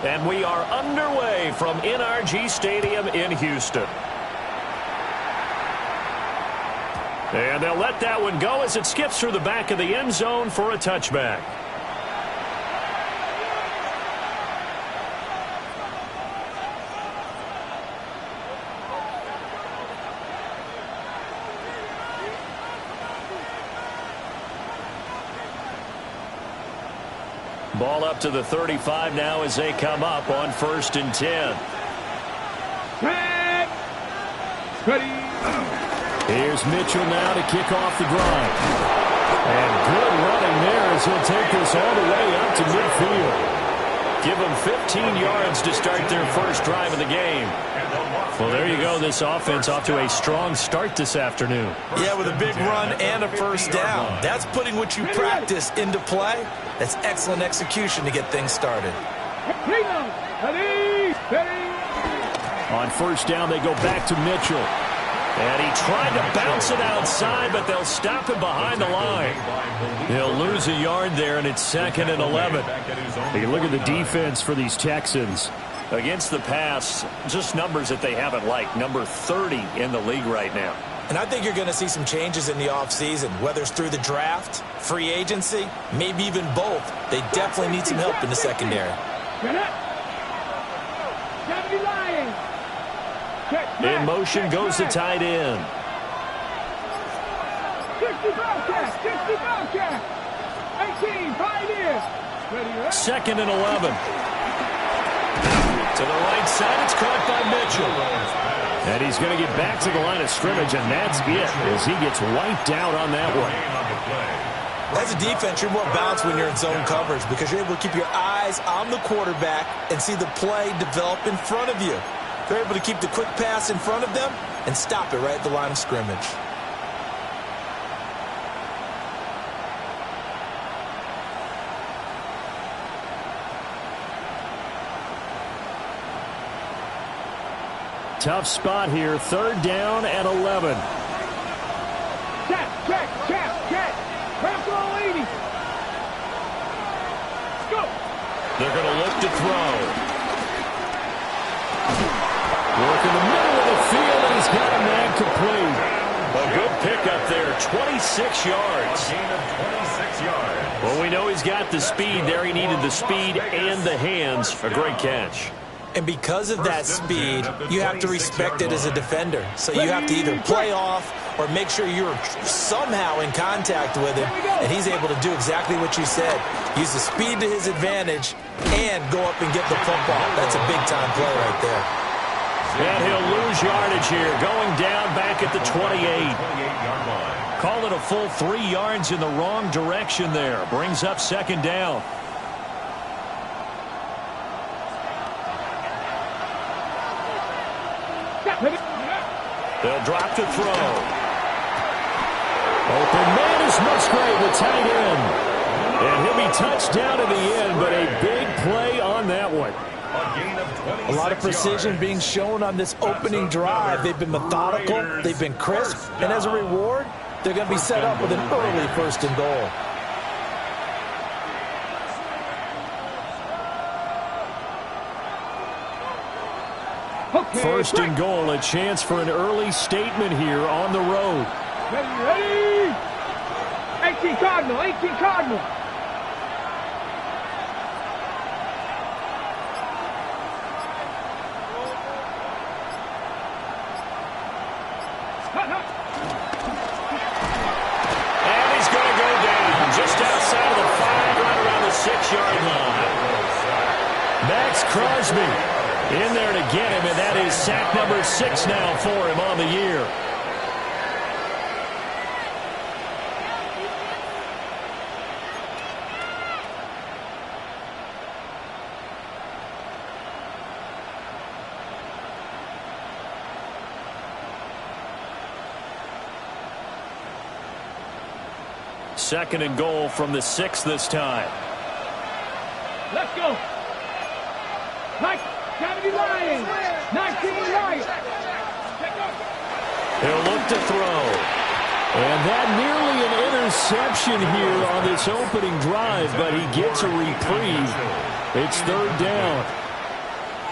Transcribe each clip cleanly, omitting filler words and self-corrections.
And we are underway from NRG Stadium in Houston. And they'll let that one go as it skips through the back of the end zone for a touchback. Ball up to the 35 now as they come up on 1st and 10. Ready. Here's Mitchell now to kick off the drive. And good running there as he'll take this all the way up to midfield. Give them 15 yards to start their first drive of the game. Well, there you go. This offense off to a strong start this afternoon. Yeah, with a big run and a first down. That's putting what you practice into play. That's excellent execution to get things started. On first down, they go back to Mitchell. And he tried to bounce it outside, but they'll stop him behind the line. He'll lose a yard there, and it's 2nd and 11. You look at the defense for these Texans. Against the pass, just numbers that they haven't liked. Number 30 in the league right now. And I think you're going to see some changes in the offseason, whether it's through the draft, free agency, maybe even both. They definitely need some help in the secondary. In motion goes the tight end. 2nd and 11. To the right side, it's caught by Mitchell. And he's going to get back to the line of scrimmage, and that's it as he gets wiped out on that one. As a defense, you're more balanced when you're in zone coverage because you're able to keep your eyes on the quarterback and see the play develop in front of you. They're able to keep the quick pass in front of them and stop it right at the line of scrimmage. Tough spot here, 3rd down and 11. Check. Crack all 80. Go. They're going to look to throw. Work in the middle of the field, and he's got a man complete. A good pickup there, 26 yards. A gain of 26 yards. Well, we know he's got the speed there. He needed the speed and the hands. A great catch. And because of that speed, you have to respect it as a defender. So you have to either play off or make sure you're somehow in contact with him, and he's able to do exactly what you said. Use the speed to his advantage and go up and get the football. That's a big-time play right there. And he'll lose yardage here, going down back at the 28. Call it a full 3 yards in the wrong direction there. Brings up 2nd down. They'll drop to throw. Open man is Musgrave, the tight end. And he'll be touched down in the end, but a big play on that one. A lot of precision being shown on this opening drive. They've been methodical, they've been crisp, and as a reward, they're going to be set up with an early 1st and goal. First and goal, a chance for an early statement here on the road. Ready. 18 Cardinal. And he's going to go down just outside of the 5, right around the 6-yard line. Max Crosby in there to get him, and that is sack number 6 now for him on the year. Second and goal from the 6 this time. Let's go. Mike. 70 Lions, 19 Lions. He'll look to throw. And that nearly an interception here on this opening drive, but he gets a reprieve. It's 3rd down.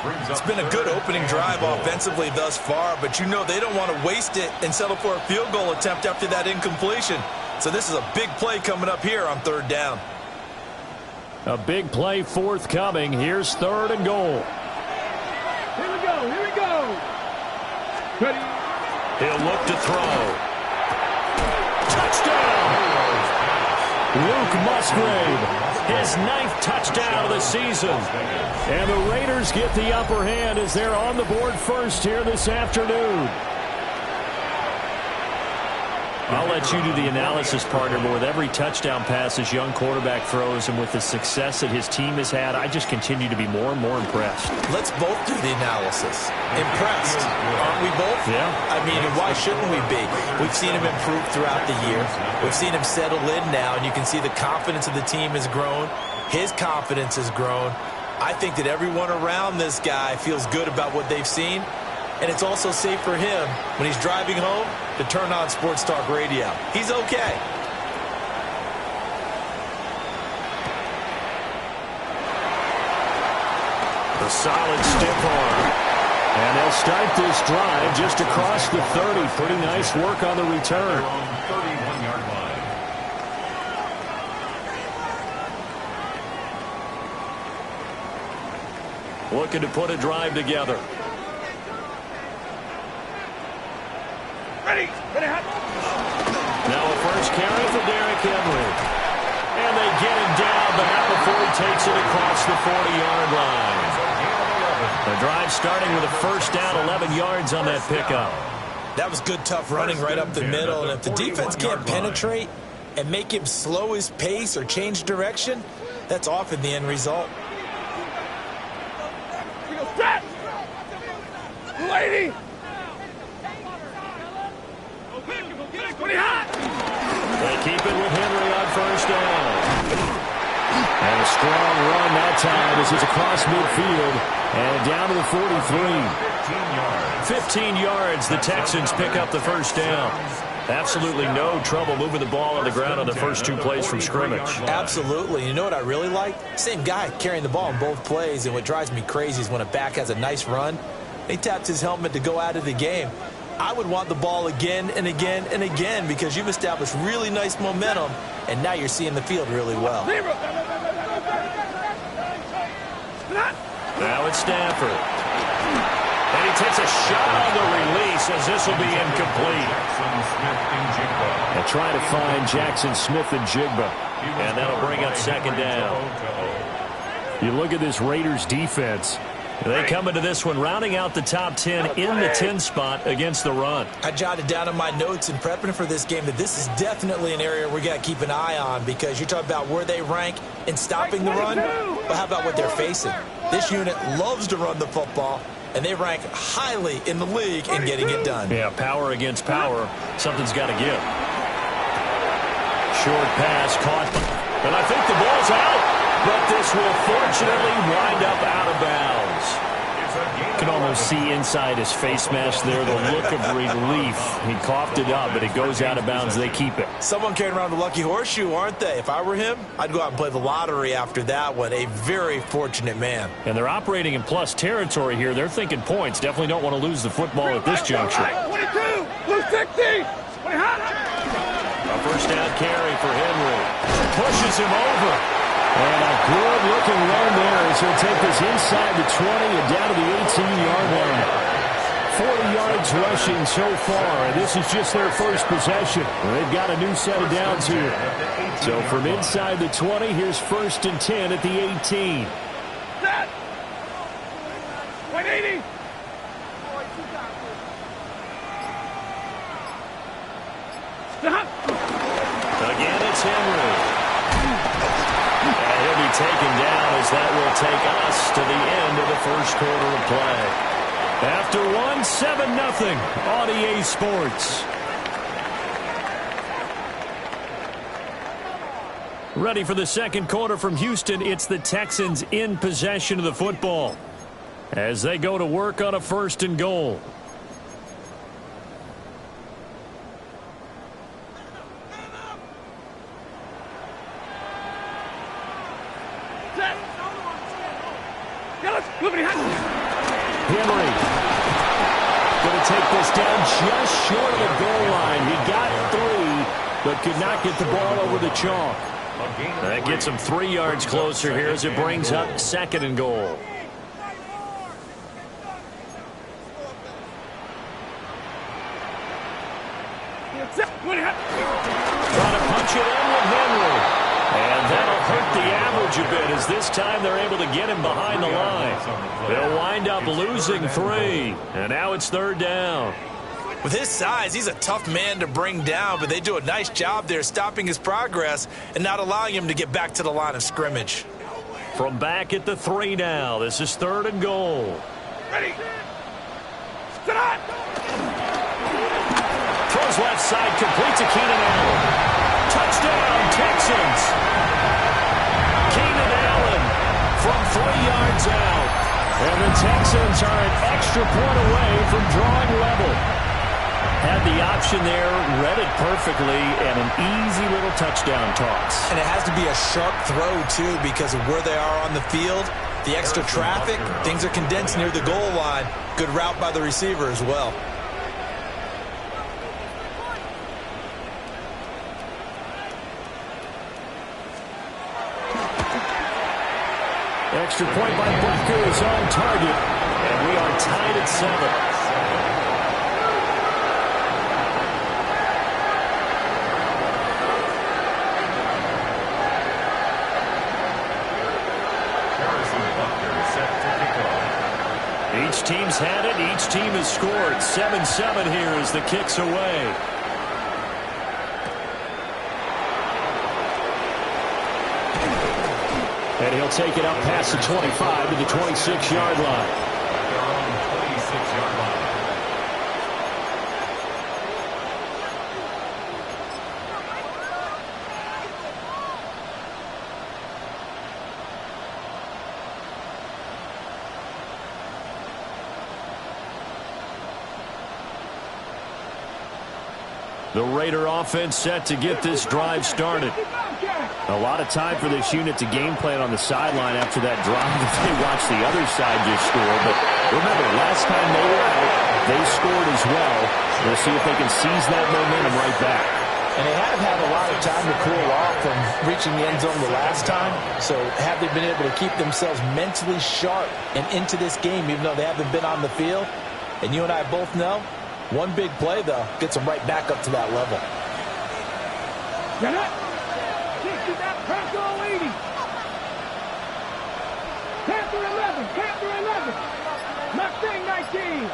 It's been a good opening drive offensively thus far, but you know they don't want to waste it and settle for a field goal attempt after that incompletion. So this is a big play coming up here on 3rd down. A big play forthcoming. Here's 3rd and goal. Here we go. Here we go. Ready. He'll look to throw. Touchdown! Luke Musgrave, his 9th touchdown of the season. And the Raiders get the upper hand as they're on the board first here this afternoon. I'll let you do the analysis, partner, but with every touchdown pass this young quarterback throws and with the success that his team has had, I just continue to be more and more impressed. Let's both do the analysis. Impressed, aren't we both? Yeah. I mean, why shouldn't we be? We've seen him improve throughout the year. We've seen him settle in now, and you can see the confidence of the team has grown. His confidence has grown. I think that everyone around this guy feels good about what they've seen. And it's also safe for him when he's driving home to turn on Sports Talk Radio. He's okay. A solid stiff arm. And they'll start this drive just across the 30. Pretty nice work on the return. 31-yard line. Looking to put a drive together. Ready. Ready. Hot. Now a first carry for Derrick Henry. And they get him down, but not before he takes it across the 40-yard line. The drive starting with a first down, 11 yards on that pickup. That was good, tough running right up the middle. And if the defense can't penetrate and make him slow his pace or change direction, that's often the end result. We go set. Lady. Pretty hot. They keep it with Henry on first down. And a strong run that time as he's across midfield and down to the 43. 15 yards. The Texans pick up the first down. Absolutely no trouble moving the ball on the ground on the first 2 plays from scrimmage. Absolutely. You know what I really like? Same guy carrying the ball in both plays, and what drives me crazy is when a back has a nice run, he taps his helmet to go out of the game. I would want the ball again and again and again because you've established really nice momentum, and now you're seeing the field really well. Now it's Stafford. And he takes a shot on the release as this will be incomplete. And trying to find Jackson Smith and Jigba. And that'll bring up second down. You look at this Raiders defense. They come into this one rounding out the top 10 in the 10 spot against the run. I jotted down in my notes in prepping for this game that this is definitely an area we got to keep an eye on because you're talking about where they rank in stopping the run. But how about what they're facing? This unit loves to run the football, and they rank highly in the league in getting it done. Yeah, power against power. Something's got to give. Short pass caught. And I think the ball's out. But this will fortunately wind up out of bounds. You can almost see inside his face mask there the look of relief. He coughed it up, but it goes out of bounds. They keep it. Someone carrying around the lucky horseshoe, aren't they? If I were him, I'd go out and play the lottery after that one. A very fortunate man. And they're operating in plus territory here. They're thinking points. Definitely don't want to lose the football at this juncture. 22. Blue 60. A first down carry for Henry. Pushes him over. And a good-looking run there as he'll take this inside the 20 and down to the 18-yard line. 40 yards rushing so far, and this is just their first possession. They've got a new set of downs here. So from inside the 20, here's 1st and 10 at the 18. Set. 180. Again, it's Henry. And he'll be taken down as that will take us to the end of the first quarter of play. After 7-0 on EA Sports. Ready for the second quarter from Houston. It's the Texans in possession of the football as they go to work on a 1st and goal. Move it. Henry. Going to take this down just short of the goal line. He got 3, but could not get the ball over the chalk. That gets him 3 yards closer here as it brings up 2nd and goal. Trying to punch it in with Henry. And that'll hurt the average a bit as this time they're able to get him behind the line. They'll wind up losing 3. And now it's 3rd down. With his size, he's a tough man to bring down, but they do a nice job there stopping his progress and not allowing him to get back to the line of scrimmage. From back at the 3 now, this is 3rd and goal. Ready. Start. Throws left side, complete to Keenan Allen. Touchdown, Texans. Keenan Allen from 3 yards out. And the Texans are an extra point away from drawing level. Had the option there, read it perfectly, and an easy little touchdown toss. And it has to be a sharp throw, too, because of where they are on the field. The extra traffic, things are condensed near the goal line. Good route by the receiver as well. Extra point by Butker is on target, and we are tied at 7. Each team's had it. Each team has scored. 7-7 here as the kick's away. And he'll take it up past the 25 to the 26-yard line. They're on the 26-yard line. The Raider offense set to get this drive started. A lot of time for this unit to game plan on the sideline after that drive that they watched the other side just score. But remember, last time they were out, they scored as well. We'll see if they can seize that momentum right back. And they have had a lot of time to cool off from reaching the end zone the last time. So have they been able to keep themselves mentally sharp and into this game, even though they haven't been on the field? And you and I both know, one big play, though, gets them right back up to that level. Get up. Get that Panther 80. Panther 11. Panther 11. Mustang 19.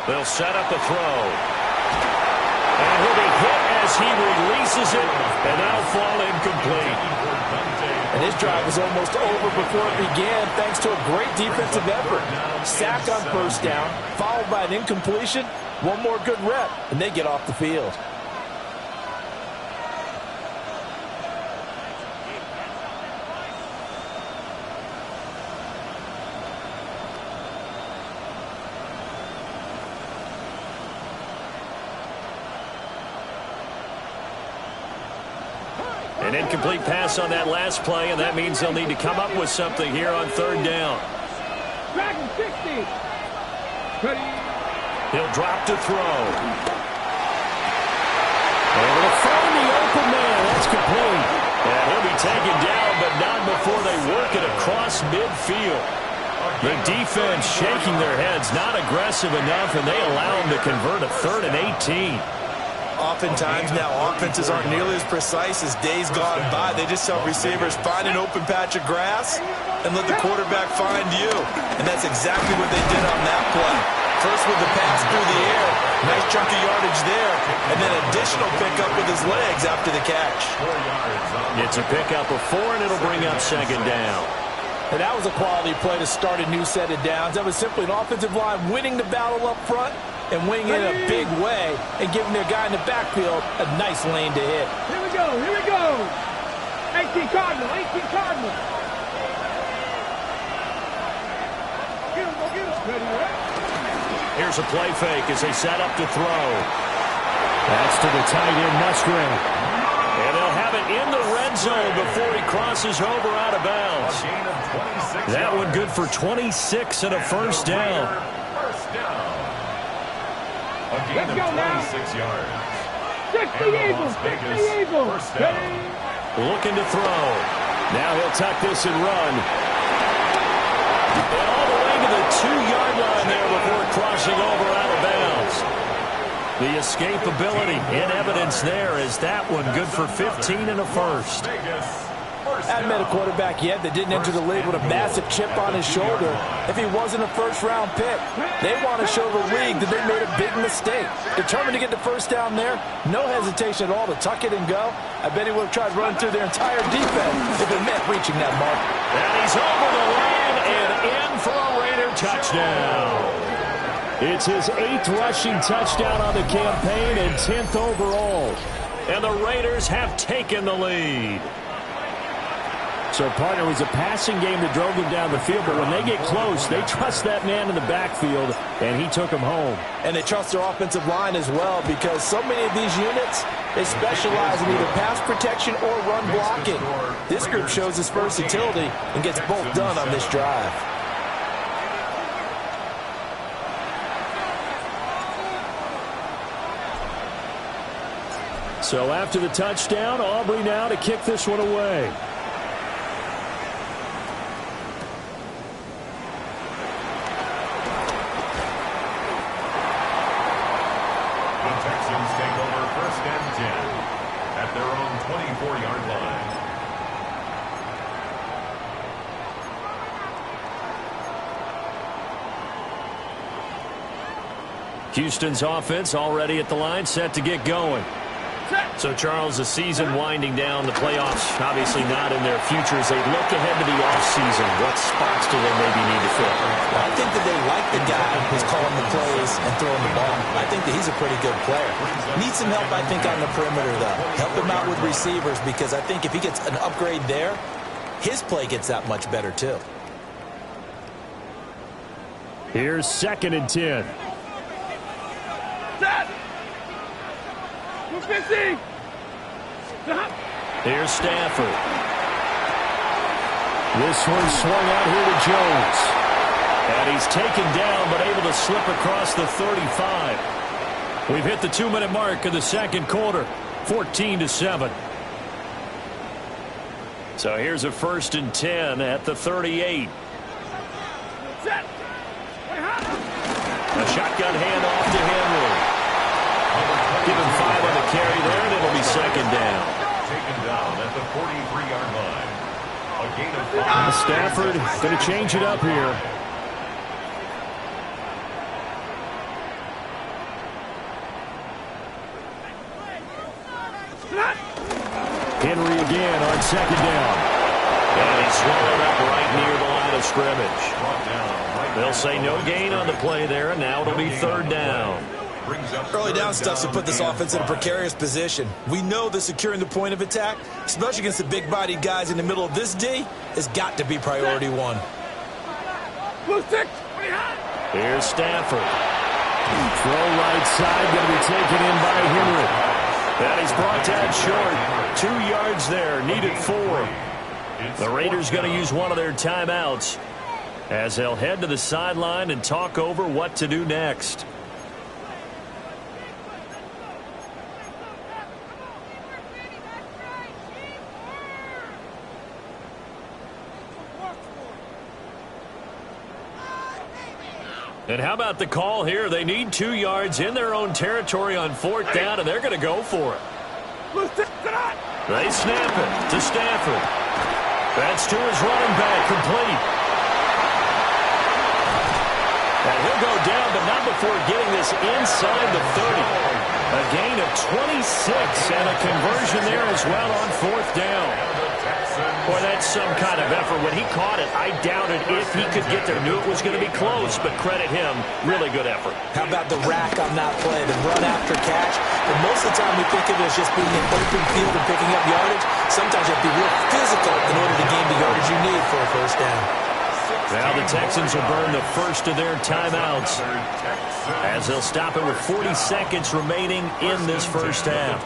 They'll set up the throw. And he'll be hit as he releases it, and that'll fall incomplete. And his drive was almost over before it began thanks to a great defensive effort. Sack on first down, followed by an incompletion. One more good rep, and they get off the field. An incomplete pass on that last play, and that means they'll need to come up with something here on 3rd down. Dragon 60. Ready. He'll drop to throw. Able to find the open man. That's complete. And he'll be taken down, but not before they work it across midfield. The defense shaking their heads, not aggressive enough, and they allow him to convert a 3rd and 18. Oftentimes now offenses aren't nearly as precise as days gone by. They just help receivers find an open patch of grass and let the quarterback find you. And that's exactly what they did on that play. First with the pass through the air, nice chunk of yardage there, and then additional pickup with his legs after the catch. It's a pickup of 4, and it'll bring up 2nd down. And that was a quality play to start a new set of downs. That was simply an offensive line winning the battle up front and winning it in a big way and giving their guy in the backfield a nice lane to hit. Here we go. Here we go. 18 Cardinal. 18 Cardinal. Get him. Go get him. Ready, right? Here's a play fake as they set up to throw. That's to the tight end, Musgrave. And they'll have have it in the red zone before he crosses over out of bounds. That one good for 26 and a first down. A gain of 26 yards. 60 Eagles, 60 Eagles. Looking to throw. Now he'll tuck this and run. And all the way to the 2-yard line there before crossing over out of bounds. The escapability in evidence there is that one good for 15 and a first. I haven't met a quarterback yet that didn't enter the league with a massive chip on his shoulder if he wasn't a first-round pick. They want to show the league that they made a big mistake. Determined to get the first down there, no hesitation at all to tuck it and go. I bet he would have tried running through their entire defense if it meant reaching that mark. And he's over the line and in for a Raider touchdown. It's his 8th rushing touchdown on the campaign and 10th overall. And the Raiders have taken the lead. So, partner, it was a passing game that drove them down the field, but when they get close, they trust that man in the backfield, and he took them home. And they trust their offensive line as well because so many of these units, they specialize in either pass protection or run blocking. This group shows its versatility and gets both done on this drive. So after the touchdown, Aubrey now to kick this one away. Take over 1st and 10 at their own 24-yard line. Houston's offense already at the line, set to get going. So, Charles, the season winding down, the playoffs obviously not in their future as they look ahead to the offseason. What spots do they maybe need to fill? Well, I think that they like the guy who's calling the plays and throwing the ball. I think that he's a pretty good player. Needs some help, I think, on the perimeter, though. Help him out with receivers because I think if he gets an upgrade there, his play gets that much better, too. Here's 2nd and 10. Set. Here's Stafford. This one swung out here to Jones. And he's taken down but able to slip across the 35. We've hit the 2-minute mark of the second quarter. 14-7. So here's a 1st and 10 at the 38. A shotgun handoff to Henry. Give him 5 on the carry there, and it'll be 2nd down. Taken down at the 43-yard line. A gain of 5. Stafford going to change it up here. Henry again on 2nd down. And he's swallowed up right near the line of scrimmage. They'll say no gain on the play there, and now it'll be 3rd down. Early down stuff to put this offense in a precarious position. We know that securing the point of attack, especially against the big-bodied guys in the middle of this D, has got to be priority 1. Here's Stafford. Throw right side, going to be taken in by Henry. And he's brought down short. 2 yards there, needed 4. The Raiders going to use one of their timeouts as they'll head to the sideline and talk over what to do next. And how about the call here? They need 2 yards in their own territory on 4th down, and they're going to go for it. They snap it to Stafford. That's to his running back, complete. And he'll go down, but not before getting this inside the 30. A gain of 26 and a conversion there as well on 4th down. Boy, that's some kind of effort. When he caught it, I doubted if he could get there. Knew it was going to be close, but credit him. Really good effort. How about the rack on that play, the run after catch? But most of the time we think of it as just being in open field and picking up yardage. Sometimes you have to be real physical in order to gain the yardage you need for a first down. Now the Texans will burn the first of their timeouts as they'll stop it with 40 seconds remaining in this first half.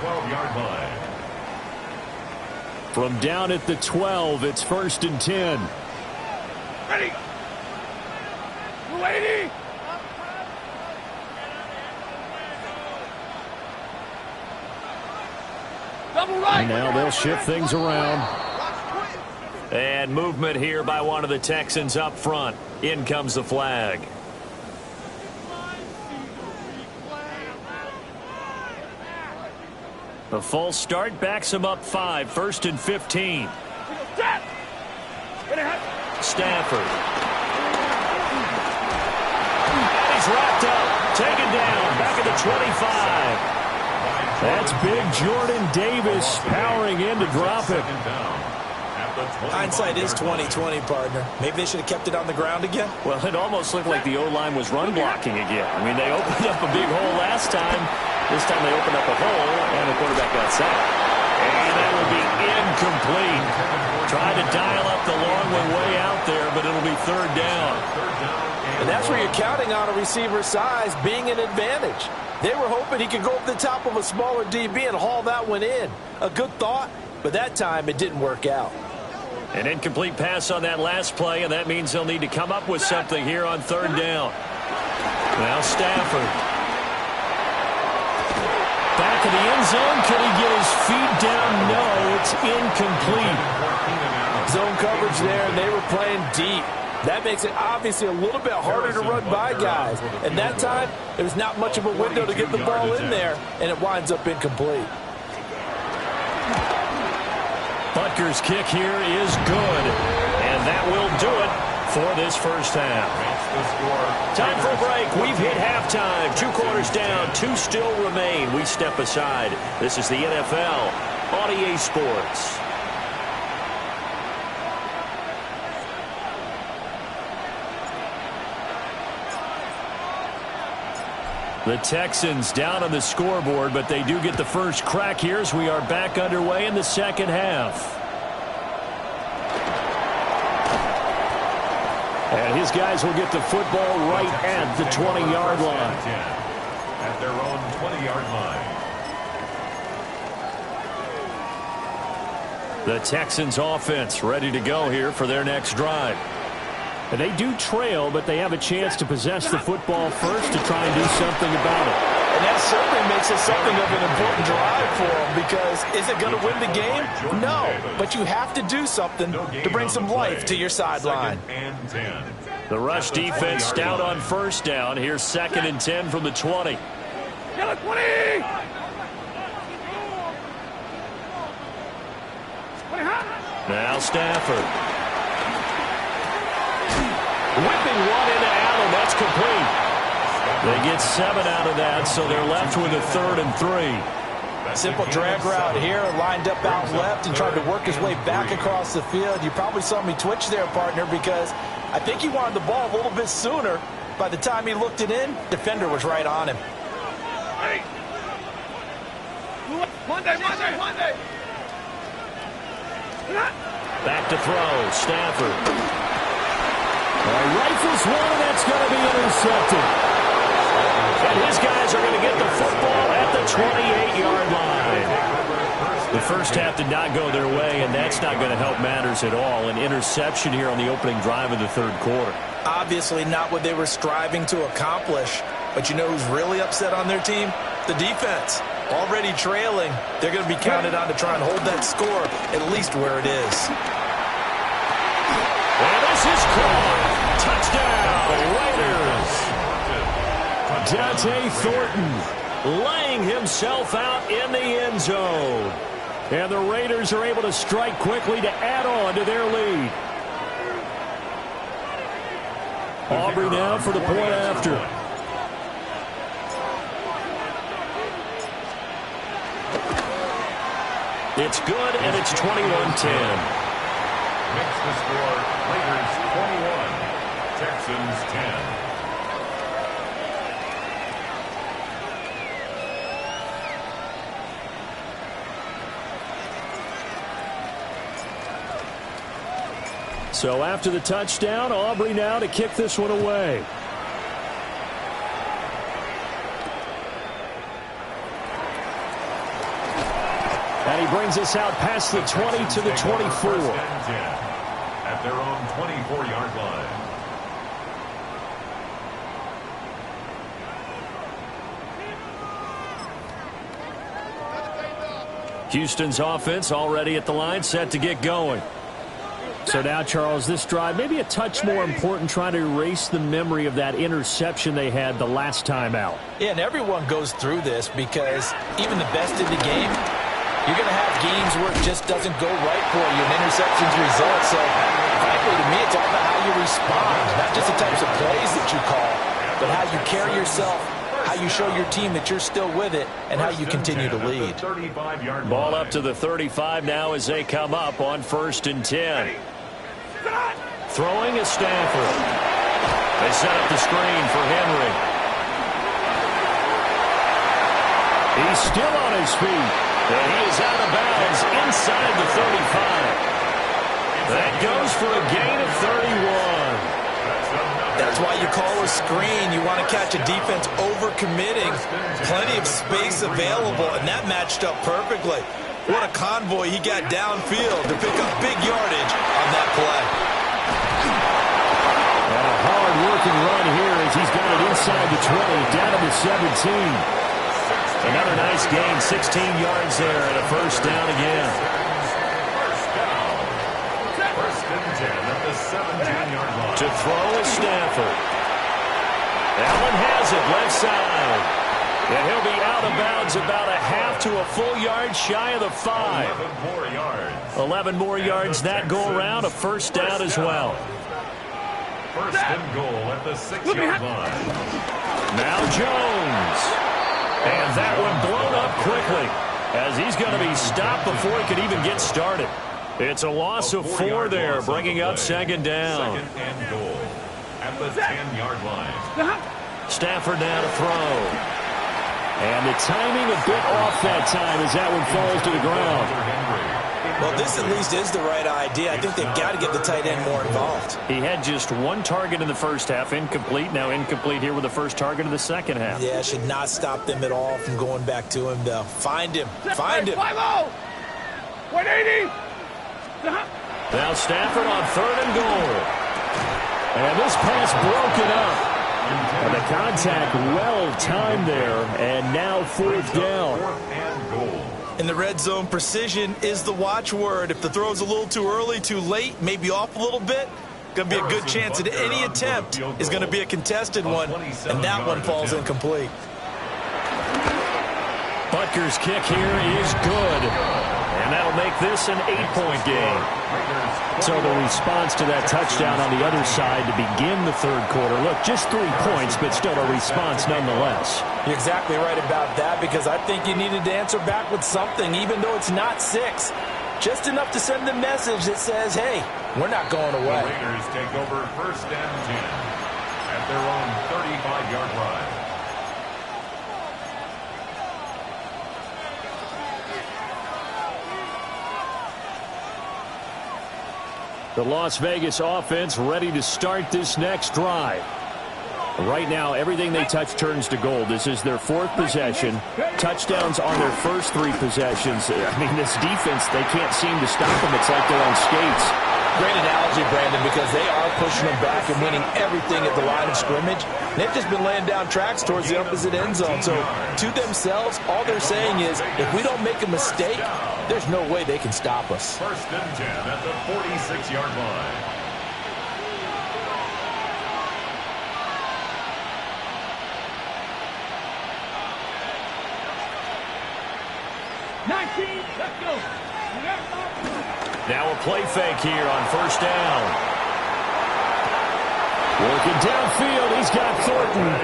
From down at the 12, it's 1st and 10. Ready. Lady. Double right. And now they'll shift things around. And movement here by one of the Texans up front. In comes the flag. The false start backs him up 5, 1st and 15. Stafford. And he's wrapped up. Taken down. Back at the 25. That's big Jordan Davis powering in to drop it. Hindsight is 20/20, partner. Maybe they should have kept it on the ground again. Well, it almost looked like the O-line was run blocking again. I mean, they opened up a big hole last time. This time they opened up a hole, and the quarterback got sacked. And that will be incomplete. Tried to dial up the long one way out there, but it'll be 3rd down. And that's where you're counting on a receiver's size being an advantage. They were hoping he could go up the top of a smaller DB and haul that one in. A good thought, but that time it didn't work out. An incomplete pass on that last play, and that means they'll need to come up with something here on 3rd down. Now Stafford. Back in the end zone. Can he get his feet down? No, it's incomplete. Zone coverage there, and they were playing deep. That makes it obviously a little bit harder to run by guys. And that time, there's not much of a window to get the ball in there, and it winds up incomplete. Butker's kick here is good, and that will do it for this first half. Time for a break. We've hit halftime. 2 quarters down, 2 still remain. We step aside. This is the NFL on EA Sports. The Texans down on the scoreboard, but they do get the first crack here as we are back underway in the second half. And his guys will get the football right at the 20-yard line. At their own 20-yard line. The Texans offense ready to go here for their next drive. And they do trail, but they have a chance to possess the football first to try and do something about it. And that certainly makes it something of an important drive for them, because is it going to win the game? No, but you have to do something to bring some life to your sideline. The rush defense stout on 1st down. Here's 2nd and 10 from the 20. Now Stafford. Whipping one into Allen. That's complete. They get 7 out of that, so they're left with a 3rd and 3. Simple drag route here, lined up out left and tried to work his way back across the field. You probably saw me twitch there, partner, because I think he wanted the ball a little bit sooner. By the time he looked it in, defender was right on him. Monday. Back to throw. Stafford. Rifles one, and that's going to be intercepted. And his guys are going to get the football at the 28-yard line. The first half did not go their way, and that's not going to help matters at all. An interception here on the opening drive of the 3rd quarter. Obviously not what they were striving to accomplish. But you know who's really upset on their team? The defense. Already trailing. They're going to be counted on to try and hold that score at least where it is. And this is caught. Touchdown, Raiders. Dante Thornton laying himself out in the end zone. And the Raiders are able to strike quickly to add on to their lead. Aubrey now for the point after. It's good, and it's 21-10. Makes the score Raiders 21, Texans 10. So after the touchdown, Aubrey now to kick this one away. And he brings us out past the 20 to the 24. First and 10 at their own 24-yard line. Houston's offense already at the line, set to get going. So now, Charles, this drive maybe a touch more important, trying to erase the memory of that interception they had the last time out. Yeah, and everyone goes through this because even the best in the game, you're going to have games where it just doesn't go right for you, and interceptions result. So, frankly, to me, it's all about how you respond, not just the types of plays that you call, but how you carry yourself, how you show your team that you're still with it, and how you continue to lead. Ball up to the 35 now as they come up on 1st and 10. Throwing is Stafford. They set up the screen for Henry. He's still on his feet, and he is out of bounds inside the 35. That goes for a gain of 31. That's why you call a screen. You want to catch a defense over-committing. Plenty of space available, and that matched up perfectly. What a convoy he got downfield to pick up big yardage on that play. And a hard-working run here as he's got it inside the 20, down to the 17. Another nice gain, 16 yards there, and a first down again. First and 10 at the 17-yard line. To throw is Stafford. Allen has it, left side. And he'll be out of bounds about a half to a full yard shy of the 5. 11 more yards. 11 more yards that go around, a first down as well. First and goal at the 6-yard line. Now Jones. And that one blown up quickly as he's going to be stopped before he could even get started. It's a loss of 4 there, bringing up second down. Second and goal at the 10-yard line. Stafford now to throw. And the timing a bit off that time as that one falls to the ground. Well, this at least is the right idea. I think they've got to get the tight end more involved. He had just 1 target in the first half, incomplete. Now incomplete here with the first target of the second half. Yeah, should not stop them at all from going back to him, though. Find him. Find him. 5-0. 180. Now Stafford on 3rd and goal. And this pass broken up. And the contact well-timed there, and now 4th down. In the red zone, precision is the watchword. If the throw's a little too early, too late, maybe off a little bit, going to be a good chance that any attempt is going to be a contested one, and that one falls incomplete. Butker's kick here is good, and that'll make this an 8-point game. So the response to that touchdown on the other side to begin the 3rd quarter. Look, just 3 points, but still a response nonetheless. You're exactly right about that, because I think you needed to answer back with something, even though it's not 6. Just enough to send the message that says, hey, we're not going away. The Raiders take over 1st and 10 at their own 35-yard line. The Las Vegas offense ready to start this next drive. Right now, everything they touch turns to gold. This is their 4th possession. Touchdowns on their first 3 possessions. I mean, this defense, they can't seem to stop them. It's like they're on skates. Great analogy, Brandon, because they are pushing them back and winning everything at the line of scrimmage. They've just been laying down tracks towards the opposite end zone. So, to themselves, all they're saying is, if we don't make a mistake, there's no way they can stop us. First and 10 at the 46-yard line. Let's go. Now a play fake here on 1st down. Working downfield, he's got Thornton.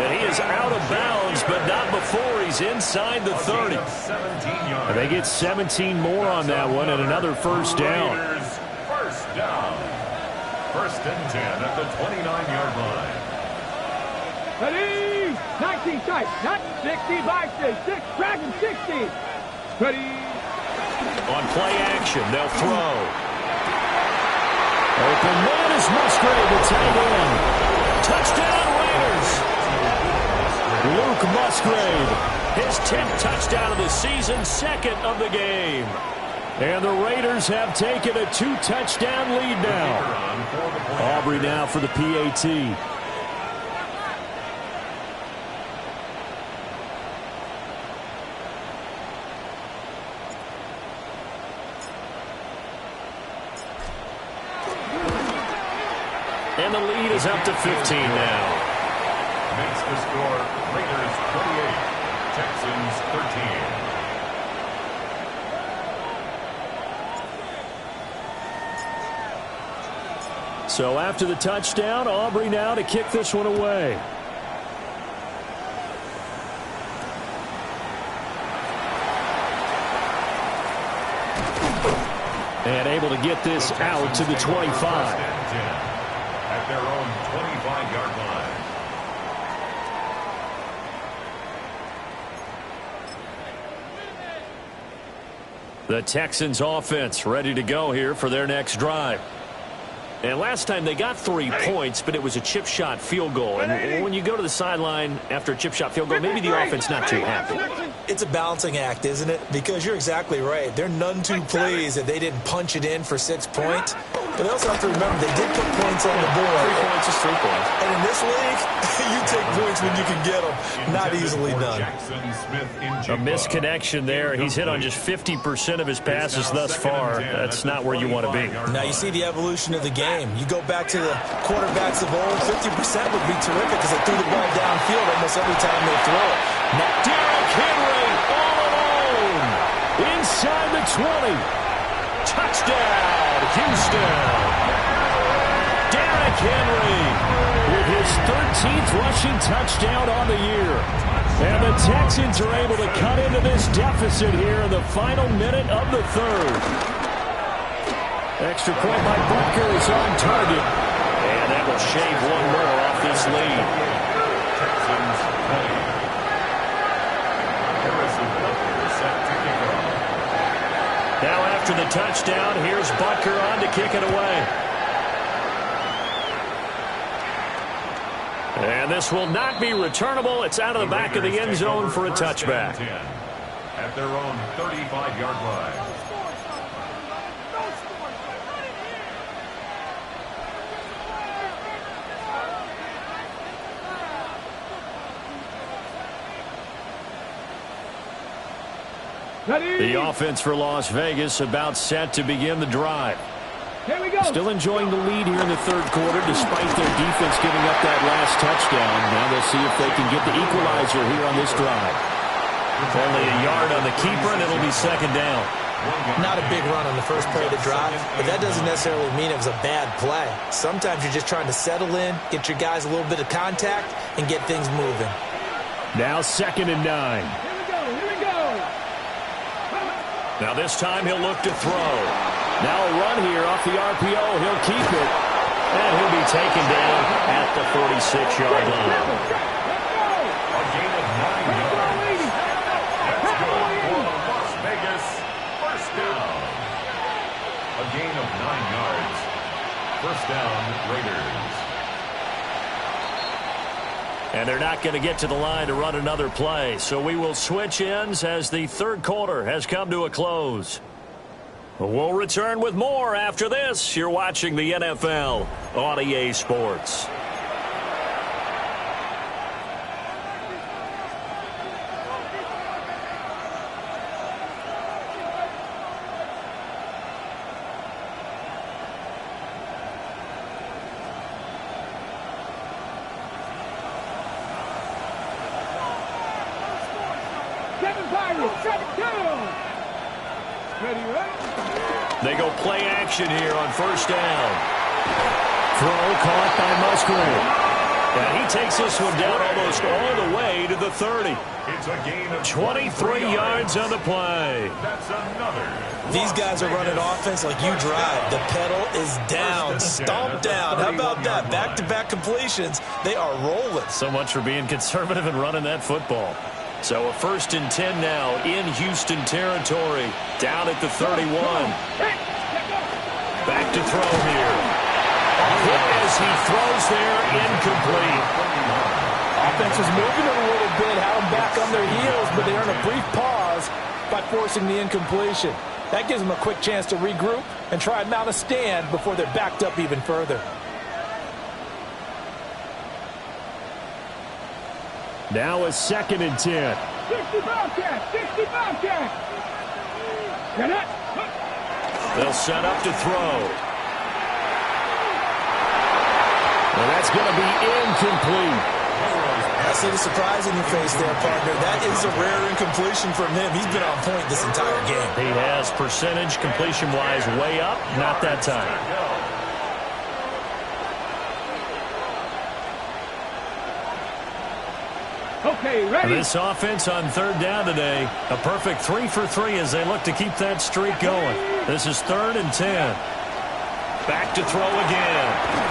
And he is out of bounds, but not before he's inside the 30. And they get 17 more on that one and another first down. First down. First and 10 at the 29-yard line. Ready? 19 tight. Not 60 by 6. Track him 60. Ready? On play action, they'll throw. Open man is Musgrave, the tight end. Touchdown Raiders. Luke Musgrave His 10th touchdown of the season, second of the game. And the Raiders have taken a 2-touchdown lead now. Aubrey now for the PAT. And the lead is up to 15 now. Makes the score Raiders 28, Texans 13. So after the touchdown, Aubrey now to kick this one away. And able to get this out to the 25. At their own 25-yard line. The Texans offense ready to go here for their next drive. And last time they got 3 points, but it was a chip shot field goal. And when you go to the sideline after a chip shot field goal, maybe the offense not too happy. It's a balancing act, isn't it? Because you're exactly right. They're none too pleased that they didn't punch it in for 6 points. But they also have to remember they did put points on the board. 3 points is 3 points. And in this league, you take points when you can get them. Not easily done. A misconnection there. He's hit on just 50% of his passes thus far. That's not where you want to be. Now you see the evolution of the game. You go back to the quarterbacks of old, 50% would be terrific because they threw the ball downfield almost every time they throw it. Now Derrick Henry all alone inside the 20. Touchdown, Houston. Derrick Henry with his 13th rushing touchdown on the year. And the Texans are able to cut into this deficit here in the final minute of the third. Extra point by Butker is on target. And that will shave one more off this lead. Texans play. Harrison Butker set to kick off. Now after the touchdown, here's Butker on to kick it away. And this will not be returnable. It's out of the back of the end zone for a touchback. At their own 35-yard line. The offense for Las Vegas about set to begin the drive. Here we go. Still enjoying the lead here in the third quarter despite their defense giving up that last touchdown. Now they'll see if they can get the equalizer here on this drive. Only a yard on the keeper, and it'll be second down. Not a big run on the first play of the drive, but that doesn't necessarily mean it was a bad play. Sometimes you're just trying to settle in, get your guys a little bit of contact, and get things moving. Now 2nd and 9. Here we go. Now this time he'll look to throw. Now a run here off the RPO. He'll keep it. And he'll be taken down at the 46-yard line. A gain of 9 yards. That's good for the Las Vegas first down. A gain of 9 yards. First down, Raiders. And they're not going to get to the line to run another play. So we will switch ends as the third quarter has come to a close. We'll return with more after this. You're watching the NFL on EA Sports. They go play action here on first down. Throw caught by Musgrave. And he takes this one down almost all the way to the 30. It's a gain of 23 yards on the play. That's another. These guys are running offense like you drive. The pedal is down, stomped down. How about that? Back-to-back completions. They are rolling. So much for being conservative and running that football. So a 1st and 10 now in Houston territory. Down at the 31. Back to throw here. Hit as he throws there, incomplete. Offense was moving it a little bit, had them back on their heels, but they earned a brief pause by forcing the incompletion. That gives them a quick chance to regroup and try and mount a stand before they're backed up even further. Now a 2nd and 10. 60 Bobcat! 60 Bobcat! Get it! They'll set up to throw. And that's going to be incomplete. I see the surprise in your face there, partner. That is a rare incompletion from him. He's been on point this entire game. He has percentage completion-wise way up. Not that time. Okay, ready? This offense on 3rd down today, a perfect 3 for 3 as they look to keep that streak going. This is 3rd and 10. Back to throw again.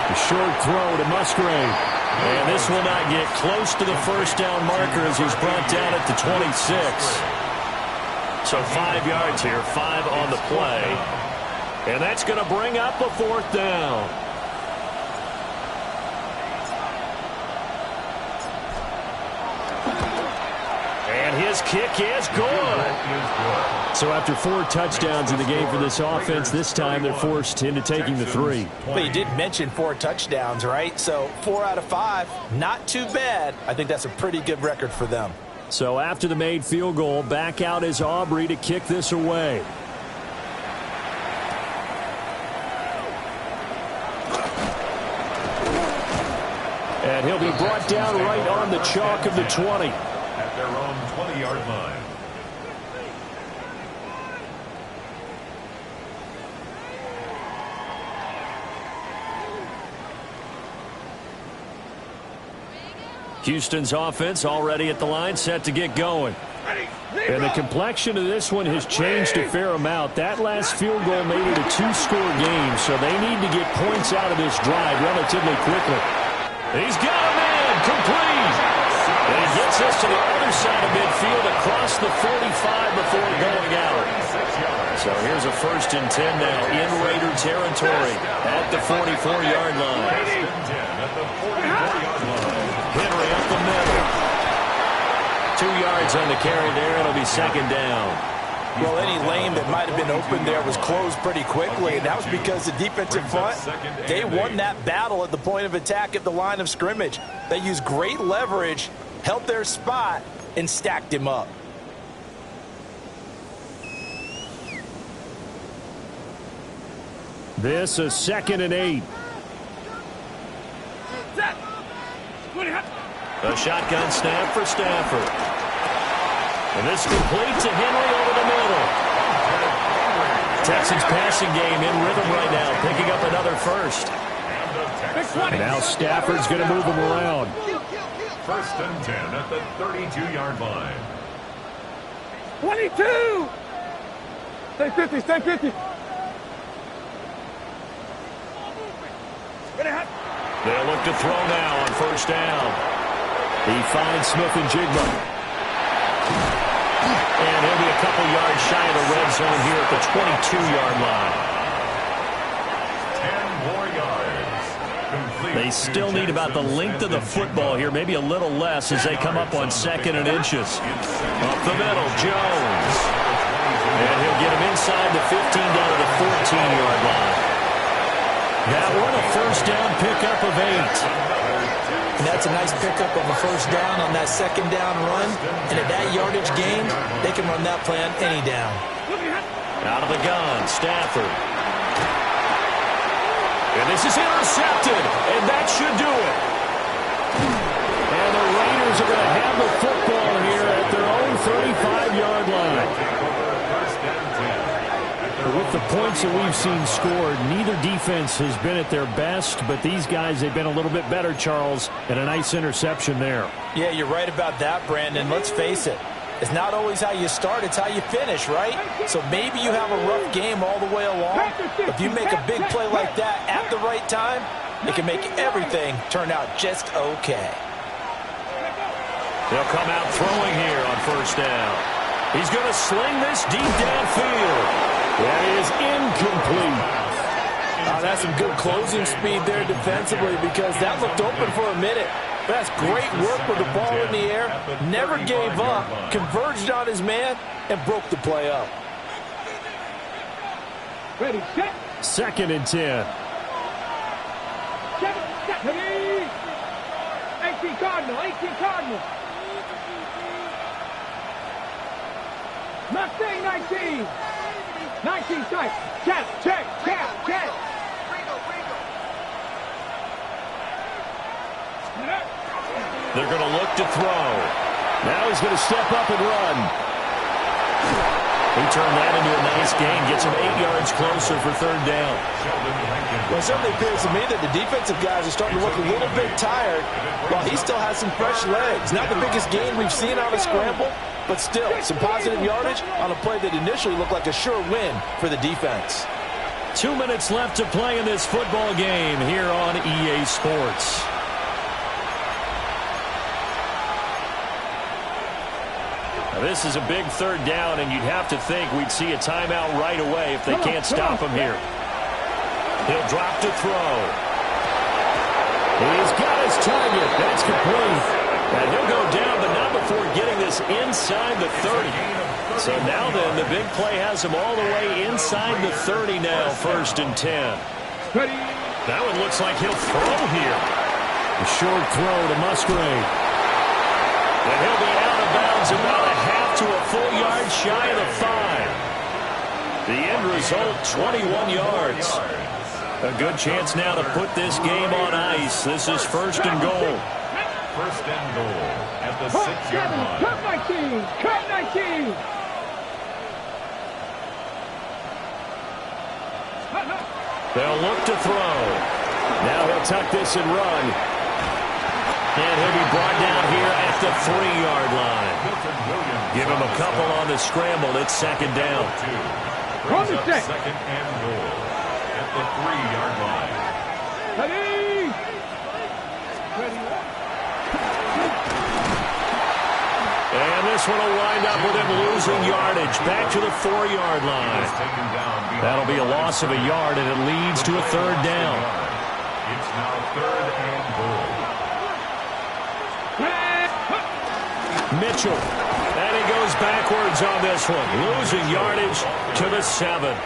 A short throw to Musgrave. And this will not get close to the 1st down marker as he's brought down at the 26. So 5 yards here, 5 on the play. And that's going to bring up a 4th down. His kick is good. So after 4 touchdowns in the game for this offense, this time they're forced into taking the 3. But you did mention 4 touchdowns, right? So 4 out of 5, not too bad. I think that's a pretty good record for them. So after the made field goal, back out is Aubrey to kick this away. And he'll be brought down right on the chalk of the 20. At their own 20-yard line. Houston's offense already at the line, set to get going. And the complexion of this one has changed a fair amount. That last field goal made it a 2-score game, so they need to get points out of this drive relatively quickly. He's got a man complete. And he gets us to the other side of midfield across the 45 before going out. So here's a 1st and 10 now in Raider territory at the 44-yard line. Henry up the middle. 2 yards on the carry there. It'll be 2nd down. Well, any lane that might have been open there was closed pretty quickly, and that was because the defensive front, they won that battle at the point of attack at the line of scrimmage. They used great leverage, held their spot, and stacked him up. This is 2nd and 8. A shotgun snap for Stafford. And this complete to Henry over the middle. Texans passing game in rhythm right now, picking up another 1st. And now Stafford's going to move him around. 1st and 10 at the 32-yard line. 22! Stay 50, stay 50. They'll look to throw now on 1st down. He finds Smith and Jigba. And he'll be a couple yards shy of the red zone here at the 22-yard line. 10 more yards. Complete. They still need about the length of the football here, maybe a little less as they come up on 2nd and inches. Up the middle, Jones. And he'll get him inside the 15 down to the 14-yard line. That one a 1st down pickup of 8. And that's a nice pickup of a 1st down on that 2nd down run. And at that yardage gain, they can run that play on any down. Out of the gun, Stafford. And this is intercepted, and that should do it. And the Raiders are going to have the football here at their own 35-yard line. With the points that we've seen scored, neither defense has been at their best, but these guys, they've been a little bit better, Charles, and a nice interception there. Yeah, you're right about that, Brandon. Let's face it. It's not always how you start, it's how you finish, right? So maybe you have a rough game all the way along. If you make a big play like that at the right time, it can make everything turn out just okay. They'll come out throwing here on 1st down. He's going to sling this deep downfield. That is incomplete. That's some good closing speed there defensively because that looked open for a minute. That's great work with the ball in the air. Never gave up, converged on his man, and broke the play up. Ready, set. 2nd and 10. 18 Cardinal, 18 Cardinal. Mustang 19. 19 tight. Check. They're going to look to throw. Now he's going to step up and run. He turned that into a nice gain. Gets him 8 yards closer for 3rd down. Well, it certainly appears to me that the defensive guys are starting to look a little bit tired while he still has some fresh legs. Not the biggest gain we've seen on a scramble, but still some positive yardage on a play that initially looked like a sure win for the defense. 2 minutes left to play in this football game here on EA Sports. Now this is a big 3rd down, and you'd have to think we'd see a timeout right away if they can't stop him here. He'll drop to throw. He's got his target. That's complete. And he'll go down, but not before getting this inside the 30. So now then, the big play has him all the way inside the 30 now, 1st and 10. That one looks like he'll throw here. A short throw to Musgrave. And he'll be out of bounds about a half to a full yard shy of the 5. The end result, 21 yards. A good chance now to put this game on ice. This is 1st and goal. 1st and goal at the 6-yard line. Cut 19. They'll look to throw. Now he'll tuck this and run. And he'll be brought down here at the 3-yard line. Give him a couple on the scramble. It's 2nd down. Brings up 2nd and goal at the 3-yard line. And this one will wind up with him losing yardage back to the 4-yard line. That'll be a loss of a yard, and it leads to a 3rd down. It's now 3rd and goal. Mitchell. And he goes backwards on this one. Losing yardage to the 7.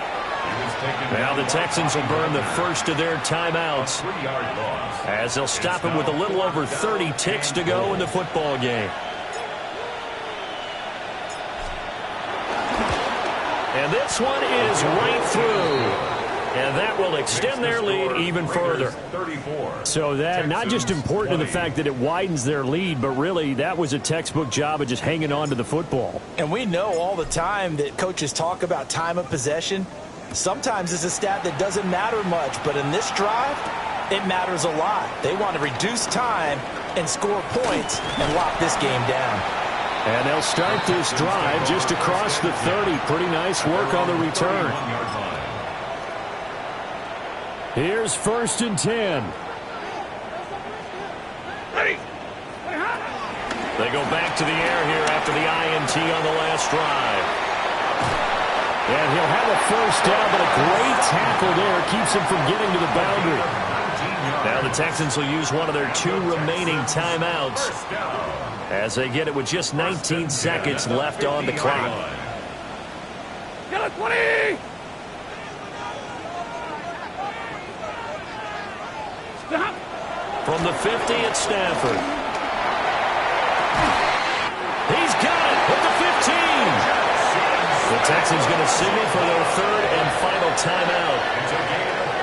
Now the Texans will burn the first of their timeouts as they'll stop him with a little over 30 ticks to go in the football game. And this one is right through. And that will extend their lead even further. So that not just important in the fact that it widens their lead, but really that was a textbook job of just hanging on to the football. And we know all the time that coaches talk about time of possession. Sometimes it's a stat that doesn't matter much, but in this drive, it matters a lot. They want to reduce time and score points and lock this game down. And they'll start this drive just across the 30. Pretty nice work on the return. Here's 1st and 10. They go back to the air here after the INT on the last drive. And he'll have a 1st down, but a great tackle there keeps him from getting to the boundary. Now the Texans will use one of their 2 remaining timeouts as they get it with just 19 seconds left on the clock. Get it, 20! From the 50, it's Stafford. He's got it at the 15. The Texans going to signal for their 3rd and final timeout.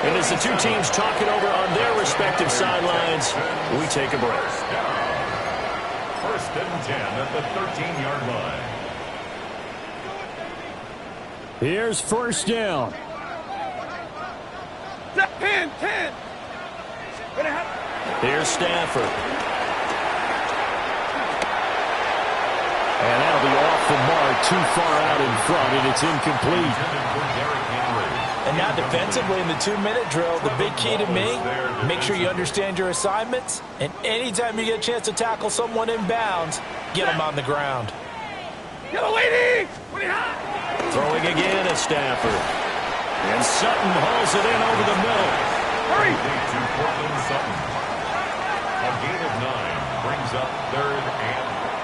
And as the 2 teams talk it over on their respective sidelines, we take a break. 1st and 10 at the 13-yard line. Here's 1st down. 10. Here's Stafford. And that'll be off the mark, too far out in front, and it's incomplete. And now defensively in the 2-minute drill, the big key to me, make sure you understand your assignments, and anytime you get a chance to tackle someone in bounds, get them on the ground. Throwing again is Stafford. And Sutton hauls it in over the middle. Hurry! To Portland Sutton. A gain of 9. brings up 3rd and